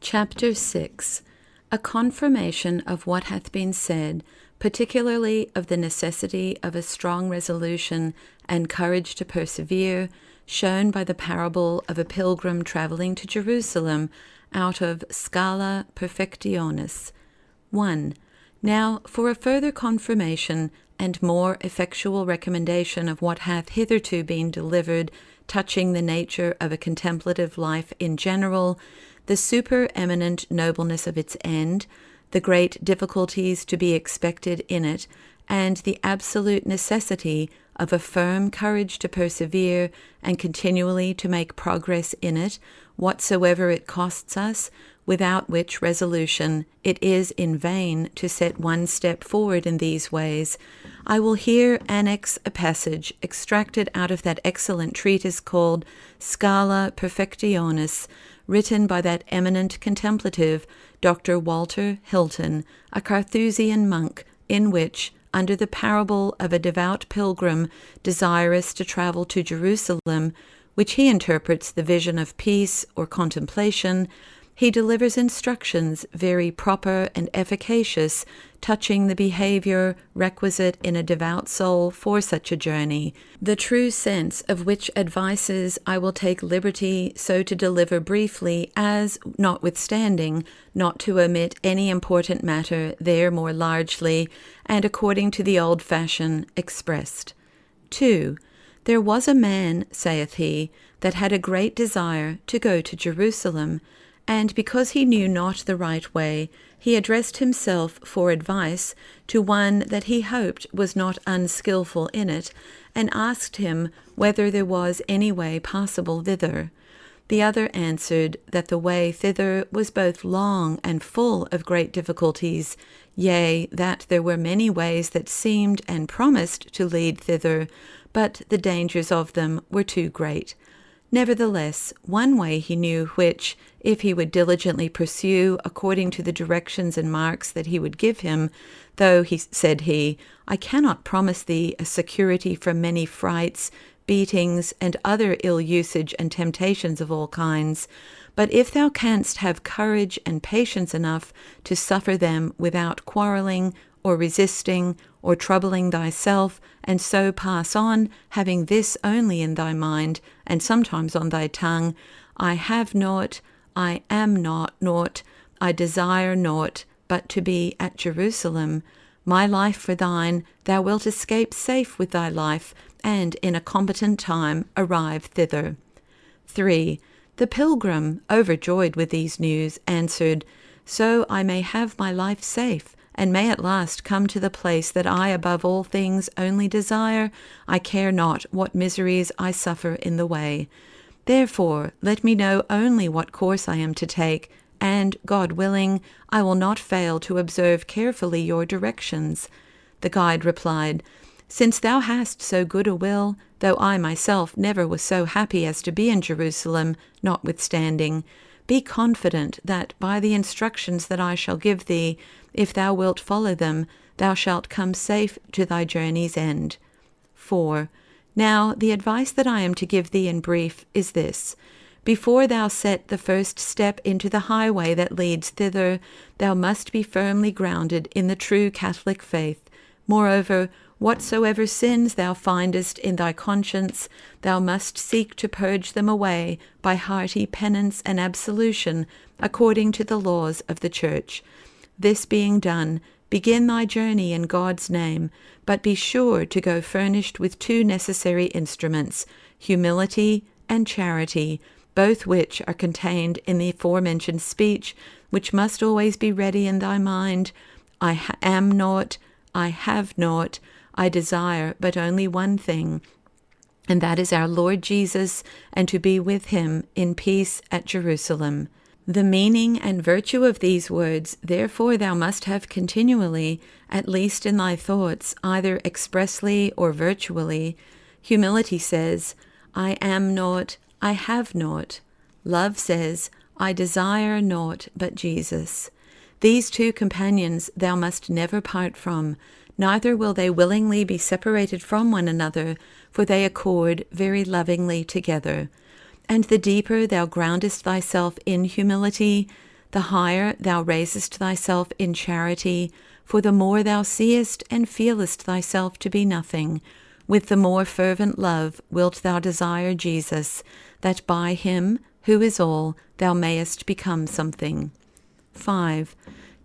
Chapter 6. A confirmation of what hath been said, particularly of the necessity of a strong resolution and courage to persevere, shown by the parable of a pilgrim travelling to Jerusalem out of Scala Perfectionis. 1. Now, for a further confirmation and more effectual recommendation of what hath hitherto been delivered touching the nature of a contemplative life in general, the supereminent nobleness of its end, the great difficulties to be expected in it, and the absolute necessity of a firm courage to persevere and continually to make progress in it, whatsoever it costs us, without which resolution it is in vain to set one step forward in these ways, I will here annex a passage extracted out of that excellent treatise called Scala Perfectionis, written by that eminent contemplative, Dr. Walter Hilton, a Carthusian monk, in which, under the parable of a devout pilgrim desirous to travel to Jerusalem, which he interprets the vision of peace or contemplation, he delivers instructions very proper and efficacious touching the behavior requisite in a devout soul for such a journey, the true sense of which advices I will take liberty so to deliver briefly as, notwithstanding, not to omit any important matter there more largely, and according to the old fashion expressed. 2. There was a man, saith he, that had a great desire to go to Jerusalem, and because he knew not the right way, he addressed himself for advice to one that he hoped was not unskilful in it, and asked him whether there was any way possible thither. The other answered that the way thither was both long and full of great difficulties, yea, that there were many ways that seemed and promised to lead thither, but the dangers of them were too great. Nevertheless, one way he knew which, if he would diligently pursue according to the directions and marks that he would give him, though, said he, I cannot promise thee a security from many frights, beatings, and other ill usage and temptations of all kinds, but if thou canst have courage and patience enough to suffer them without quarrelling, or resisting, or troubling thyself, and so pass on, having this only in thy mind, and sometimes on thy tongue, I have naught, I am not naught, I desire naught, but to be at Jerusalem. My life for thine, thou wilt escape safe with thy life, and in a competent time arrive thither. 3. The pilgrim, overjoyed with these news, answered, So I may have my life safe, and may at last come to the place that I above all things only desire, I care not what miseries I suffer in the way. Therefore let me know only what course I am to take, and, God willing, I will not fail to observe carefully your directions. The guide replied, Since thou hast so good a will, though I myself never was so happy as to be in Jerusalem, notwithstanding, be confident that by the instructions that I shall give thee, if thou wilt follow them, thou shalt come safe to thy journey's end. 4. Now, the advice that I am to give thee in brief is this. Before thou set the first step into the highway that leads thither, thou must be firmly grounded in the true Catholic faith. Moreover, whatsoever sins thou findest in thy conscience, thou must seek to purge them away by hearty penance and absolution, according to the laws of the Church. This being done, begin thy journey in God's name, but be sure to go furnished with two necessary instruments, humility and charity, both which are contained in the aforementioned speech, which must always be ready in thy mind. I am naught, I have naught, I desire but only one thing, and that is our Lord Jesus, and to be with him in peace at Jerusalem. The meaning and virtue of these words, therefore, thou must have continually, at least in thy thoughts, either expressly or virtually. Humility says, I am naught, I have naught. Love says, I desire naught but Jesus. These two companions thou must never part from, neither will they willingly be separated from one another, for they accord very lovingly together. And the deeper thou groundest thyself in humility, the higher thou raisest thyself in charity, for the more thou seest and feelest thyself to be nothing, with the more fervent love wilt thou desire Jesus, that by him, who is all, thou mayest become something. 5.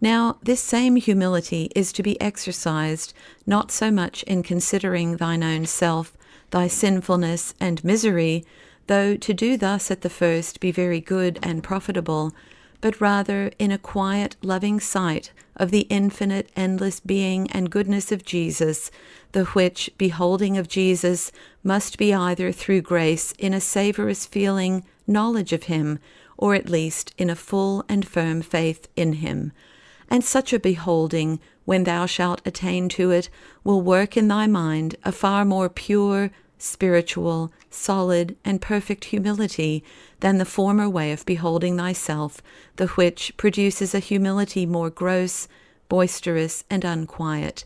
Now this same humility is to be exercised, not so much in considering thine own self, thy sinfulness and misery, though to do thus at the first be very good and profitable, but rather in a quiet, loving sight of the infinite, endless being and goodness of Jesus, the which, beholding of Jesus, must be either through grace in a savorous feeling knowledge of him, or at least in a full and firm faith in him. And such a beholding, when thou shalt attain to it, will work in thy mind a far more pure, spiritual, solid, and perfect humility than the former way of beholding thyself, the which produces a humility more gross, boisterous, and unquiet.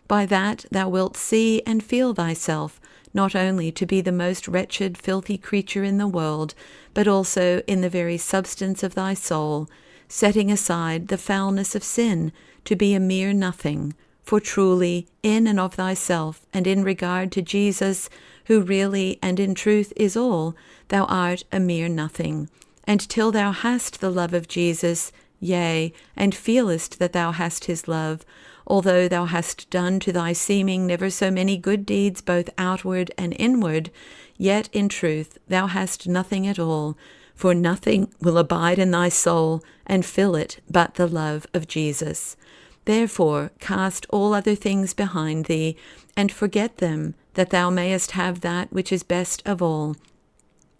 By that thou wilt see and feel thyself, not only to be the most wretched, filthy creature in the world, but also in the very substance of thy soul, setting aside the foulness of sin, to be a mere nothing. For truly, in and of thyself, and in regard to Jesus, who really and in truth is all, thou art a mere nothing. And till thou hast the love of Jesus, yea, and feelest that thou hast his love, although thou hast done to thy seeming never so many good deeds both outward and inward, yet in truth thou hast nothing at all, for nothing will abide in thy soul and fill it but the love of Jesus. Therefore cast all other things behind thee, and forget them, that thou mayest have that which is best of all.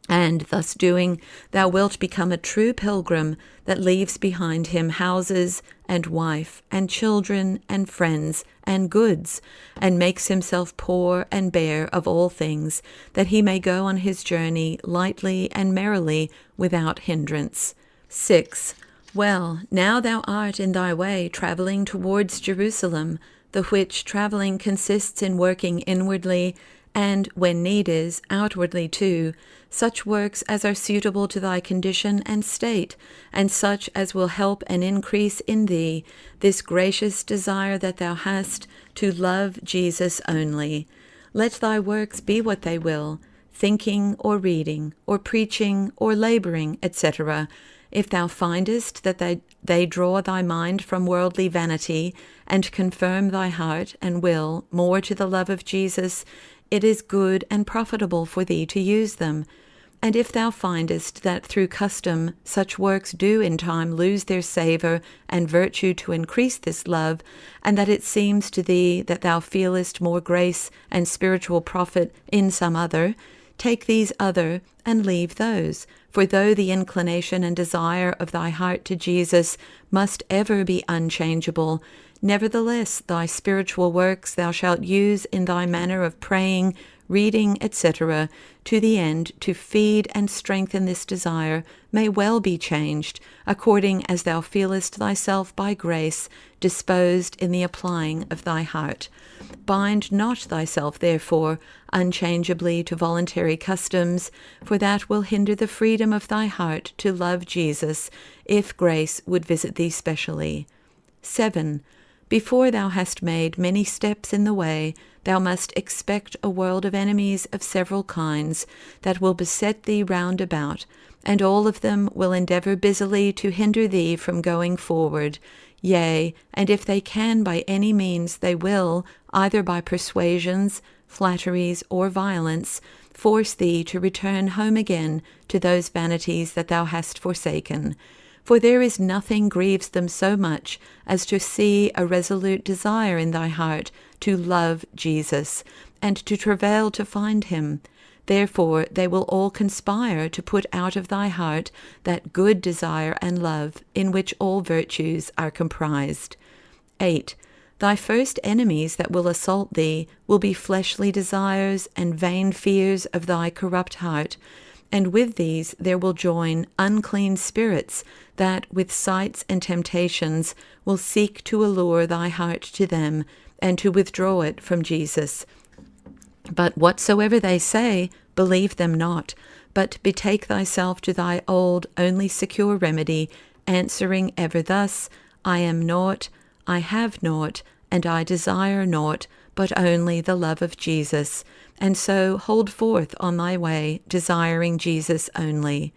And thus doing, thou wilt become a true pilgrim that leaves behind him houses and wife and children and friends and goods, and makes himself poor and bare of all things, that he may go on his journey lightly and merrily without hindrance. 6. Well, now thou art in thy way travelling towards Jerusalem, the which travelling consists in working inwardly, and, when need is, outwardly too, such works as are suitable to thy condition and state, and such as will help and increase in thee this gracious desire that thou hast to love Jesus only. Let thy works be what they will, thinking or reading or preaching or labouring, etc., if thou findest that they draw thy mind from worldly vanity, and confirm thy heart and will more to the love of Jesus, it is good and profitable for thee to use them. And if thou findest that through custom such works do in time lose their savour and virtue to increase this love, and that it seems to thee that thou feelest more grace and spiritual profit in some other, take these other and leave those. For though the inclination and desire of thy heart to Jesus must ever be unchangeable, nevertheless thy spiritual works thou shalt use in thy manner of praying, reading, etc., to the end to feed and strengthen this desire may well be changed, according as thou feelest thyself by grace disposed in the applying of thy heart. Bind not thyself, therefore, unchangeably to voluntary customs, for that will hinder the freedom of thy heart to love Jesus, if grace would visit thee specially. 7. Before thou hast made many steps in the way, thou must expect a world of enemies of several kinds, that will beset thee round about, and all of them will endeavour busily to hinder thee from going forward. Yea, and if they can by any means, they will, either by persuasions, flatteries, or violence, force thee to return home again to those vanities that thou hast forsaken. For there is nothing grieves them so much as to see a resolute desire in thy heart to love Jesus, and to travail to find him. Therefore they will all conspire to put out of thy heart that good desire and love in which all virtues are comprised. 8. Thy first enemies that will assault thee will be fleshly desires and vain fears of thy corrupt heart, and with these there will join unclean spirits that, with sights and temptations, will seek to allure thy heart to them, and to withdraw it from Jesus. But whatsoever they say, believe them not, but betake thyself to thy old, only secure remedy, answering ever thus, I am naught, I have naught, and I desire naught, but only the love of Jesus, and so hold forth on thy way, desiring Jesus only.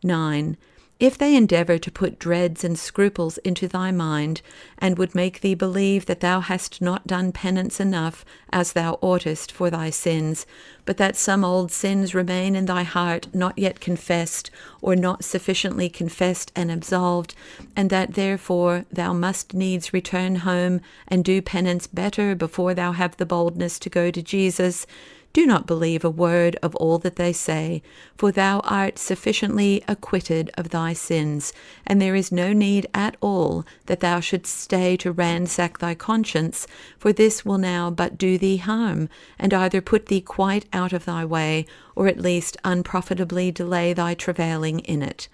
9. If they endeavour to put dreads and scruples into thy mind, and would make thee believe that thou hast not done penance enough as thou oughtest for thy sins, but that some old sins remain in thy heart not yet confessed, or not sufficiently confessed and absolved, and that therefore thou must needs return home and do penance better before thou have the boldness to go to Jesus, do not believe a word of all that they say, for thou art sufficiently acquitted of thy sins, and there is no need at all that thou shouldst stay to ransack thy conscience, for this will now but do thee harm, and either put thee quite out of thy way, or at least unprofitably delay thy travailing in it.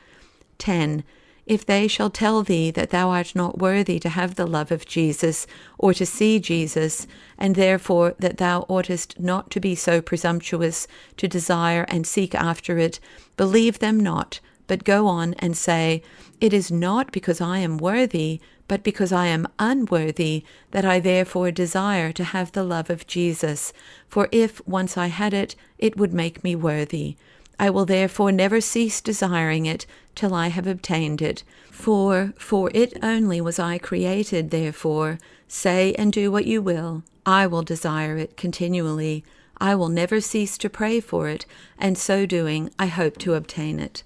10. If they shall tell thee that thou art not worthy to have the love of Jesus, or to see Jesus, and therefore that thou oughtest not to be so presumptuous to desire and seek after it, believe them not, but go on and say, It is not because I am worthy, but because I am unworthy, that I therefore desire to have the love of Jesus. For if once I had it, it would make me worthy. I will therefore never cease desiring it till I have obtained it. For it only was I created, therefore, say and do what you will, I will desire it continually. I will never cease to pray for it, and so doing I hope to obtain it.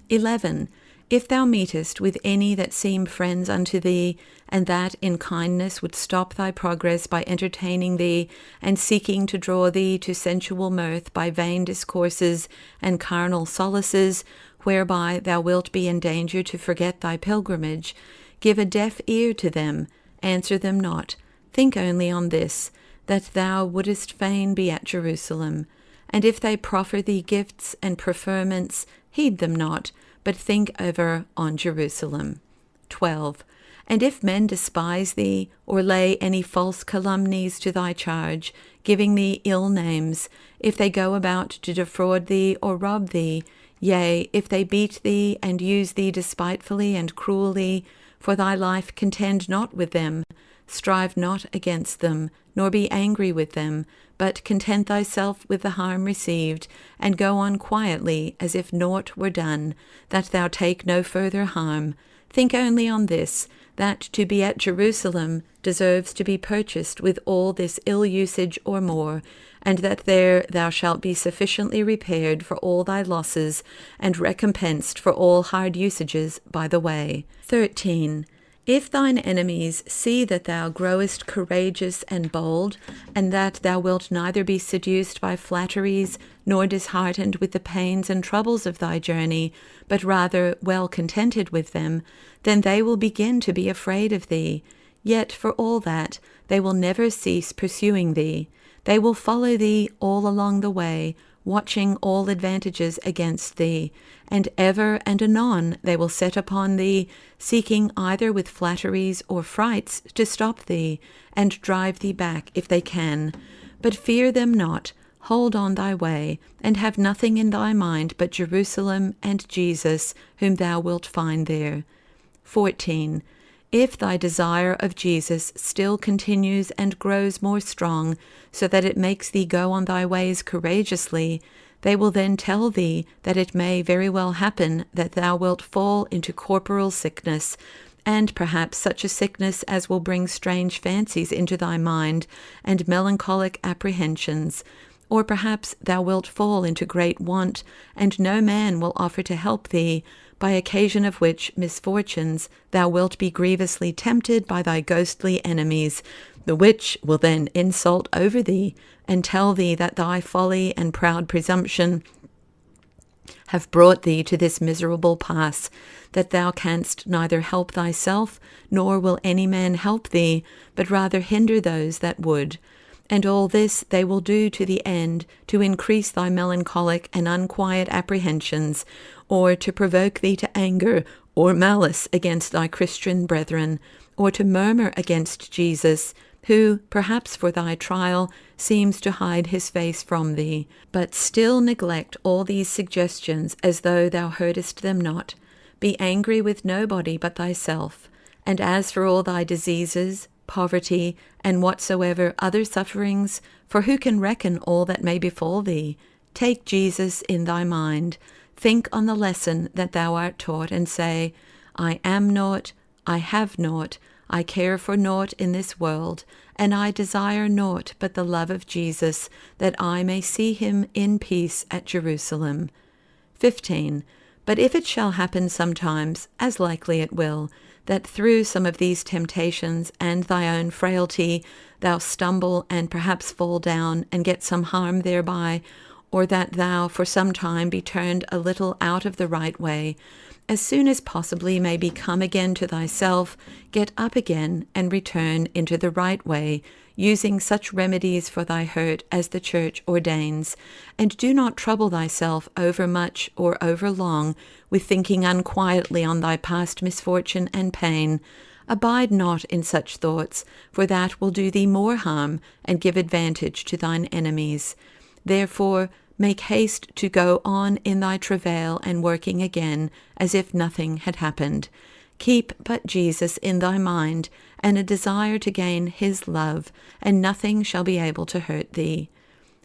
11. If thou meetest with any that seem friends unto thee, and that in kindness would stop thy progress by entertaining thee, and seeking to draw thee to sensual mirth by vain discourses and carnal solaces, whereby thou wilt be in danger to forget thy pilgrimage, give a deaf ear to them, answer them not. Think only on this, that thou wouldest fain be at Jerusalem. And if they proffer thee gifts and preferments, heed them not, but think ever on Jerusalem. 12. And if men despise thee, or lay any false calumnies to thy charge, giving thee ill names, if they go about to defraud thee or rob thee, yea, if they beat thee and use thee despitefully and cruelly, for thy life contend not with them, strive not against them, nor be angry with them, but content thyself with the harm received, and go on quietly as if naught were done, that thou take no further harm. Think only on this, that to be at Jerusalem deserves to be purchased with all this ill usage or more, and that there thou shalt be sufficiently repaired for all thy losses, and recompensed for all hard usages by the way. 13. If thine enemies see that thou growest courageous and bold, and that thou wilt neither be seduced by flatteries, nor disheartened with the pains and troubles of thy journey, but rather well contented with them, then they will begin to be afraid of thee. Yet for all that, they will never cease pursuing thee. They will follow thee all along the way, watching all advantages against thee, and ever and anon they will set upon thee, seeking either with flatteries or frights to stop thee, and drive thee back if they can. But fear them not, hold on thy way, and have nothing in thy mind but Jerusalem and Jesus, whom thou wilt find there. 14. If thy desire of Jesus still continues and grows more strong, so that it makes thee go on thy ways courageously, they will then tell thee that it may very well happen that thou wilt fall into corporal sickness, and perhaps such a sickness as will bring strange fancies into thy mind, and melancholic apprehensions. Or perhaps thou wilt fall into great want, and no man will offer to help thee, by occasion of which misfortunes thou wilt be grievously tempted by thy ghostly enemies, the which will then insult over thee, and tell thee that thy folly and proud presumption have brought thee to this miserable pass, that thou canst neither help thyself, nor will any man help thee, but rather hinder those that would. And all this they will do to the end to increase thy melancholic and unquiet apprehensions, or to provoke thee to anger or malice against thy Christian brethren, or to murmur against Jesus, who, perhaps for thy trial, seems to hide his face from thee. But still neglect all these suggestions as though thou heardest them not. Be angry with nobody but thyself. And as for all thy diseases, poverty, and whatsoever other sufferings, for who can reckon all that may befall thee? Take Jesus in thy mind, think on the lesson that thou art taught, and say, I am naught, I have naught, I care for naught in this world, and I desire naught but the love of Jesus, that I may see him in peace at Jerusalem. 15. But if it shall happen sometimes, as likely it will, that through some of these temptations and thy own frailty thou stumble and perhaps fall down and get some harm thereby, or that thou for some time be turned a little out of the right way, as soon as possibly may be come again to thyself, get up again and return into the right way, using such remedies for thy hurt as the Church ordains, and do not trouble thyself over much or over long with thinking unquietly on thy past misfortune and pain. Abide not in such thoughts, for that will do thee more harm and give advantage to thine enemies. Therefore, make haste to go on in thy travail and working again, as if nothing had happened. Keep but Jesus in thy mind, and a desire to gain his love, and nothing shall be able to hurt thee.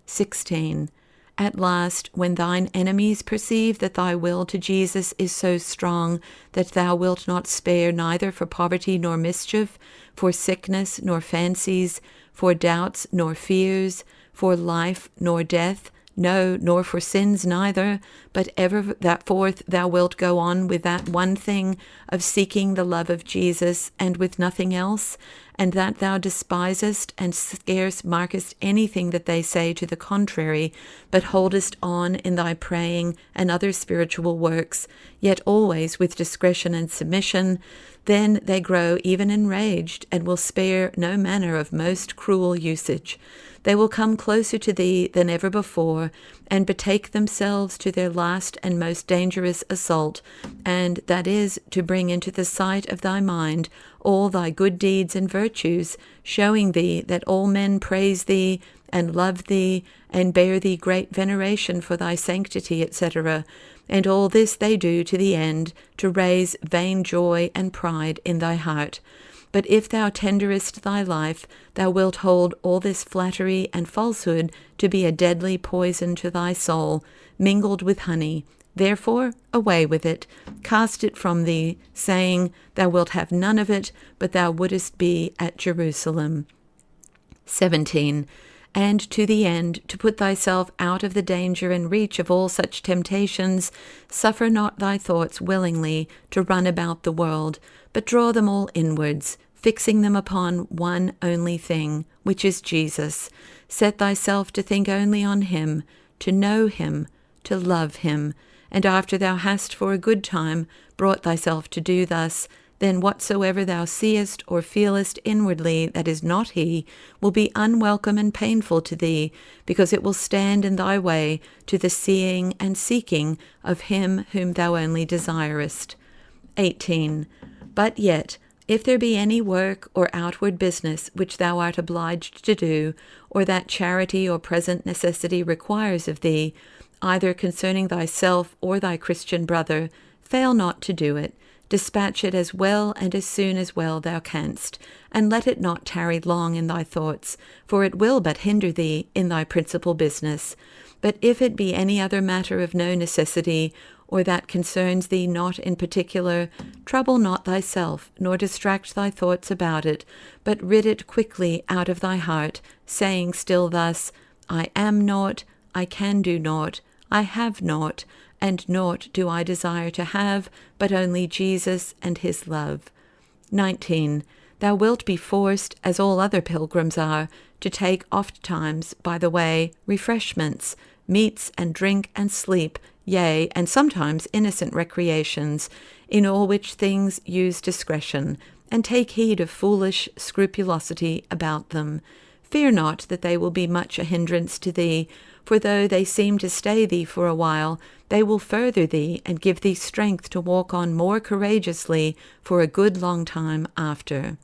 16. At last, when thine enemies perceive that thy will to Jesus is so strong that thou wilt not spare neither for poverty nor mischief, for sickness nor fancies, for doubts nor fears, for life nor death, no, nor for sins neither, but ever that forth thou wilt go on with that one thing of seeking the love of Jesus, and with nothing else, and that thou despisest and scarce markest anything that they say to the contrary, but holdest on in thy praying and other spiritual works, yet always with discretion and submission, then they grow even enraged, and will spare no manner of most cruel usage. They will come closer to thee than ever before, and betake themselves to their last and most dangerous assault, and that is to bring into the sight of thy mind all thy good deeds and virtues, showing thee that all men praise thee, and love thee, and bear thee great veneration for thy sanctity, etc. And all this they do to the end to raise vain joy and pride in thy heart. But if thou tenderest thy life, thou wilt hold all this flattery and falsehood to be a deadly poison to thy soul, mingled with honey. Therefore, away with it, cast it from thee, saying, thou wilt have none of it, but thou wouldest be at Jerusalem. 17. And to the end, to put thyself out of the danger and reach of all such temptations, suffer not thy thoughts willingly to run about the world, but draw them all inwards, fixing them upon one only thing, which is Jesus. Set thyself to think only on him, to know him, to love him, and after thou hast for a good time brought thyself to do thus, then whatsoever thou seest or feelest inwardly that is not he will be unwelcome and painful to thee, because it will stand in thy way to the seeing and seeking of him whom thou only desirest. 18. But yet, if there be any work or outward business which thou art obliged to do, or that charity or present necessity requires of thee, either concerning thyself or thy Christian brother, fail not to do it. Dispatch it as well and as soon as well thou canst, and let it not tarry long in thy thoughts, for it will but hinder thee in thy principal business. But if it be any other matter of no necessity, or that concerns thee not in particular, trouble not thyself, nor distract thy thoughts about it, but rid it quickly out of thy heart, saying still thus, I am naught, I can do naught, I have naught, and naught do I desire to have, but only Jesus and his love. 19. Thou wilt be forced, as all other pilgrims are, to take ofttimes by the way refreshments, meats and drink and sleep, yea, and sometimes innocent recreations, in all which things use discretion, and take heed of foolish scrupulosity about them. Fear not that they will be much a hindrance to thee, for though they seem to stay thee for a while, they will further thee and give thee strength to walk on more courageously for a good long time after.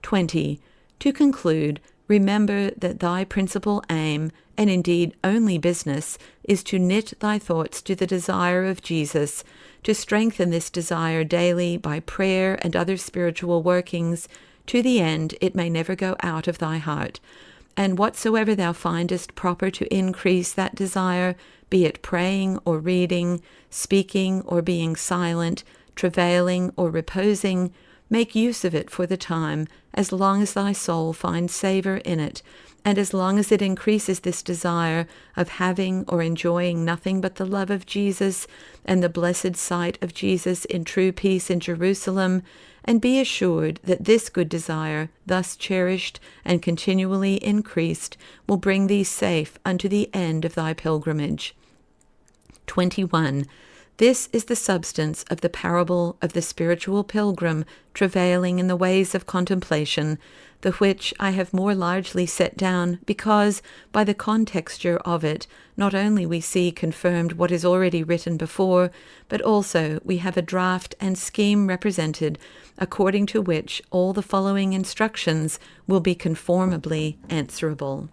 20. To conclude, remember that thy principal aim, and indeed only business, is to knit thy thoughts to the desire of Jesus, to strengthen this desire daily by prayer and other spiritual workings, to the end it may never go out of thy heart. And whatsoever thou findest proper to increase that desire, be it praying or reading, speaking or being silent, travailing or reposing, make use of it for the time, as long as thy soul finds savour in it, and as long as it increases this desire of having or enjoying nothing but the love of Jesus and the blessed sight of Jesus in true peace in Jerusalem. And be assured that this good desire, thus cherished and continually increased, will bring thee safe unto the end of thy pilgrimage. 21. This is the substance of the parable of the spiritual pilgrim travailing in the ways of contemplation, the which I have more largely set down, because, by the contexture of it, not only we see confirmed what is already written before, but also we have a draught and scheme represented, according to which all the following instructions will be conformably answerable.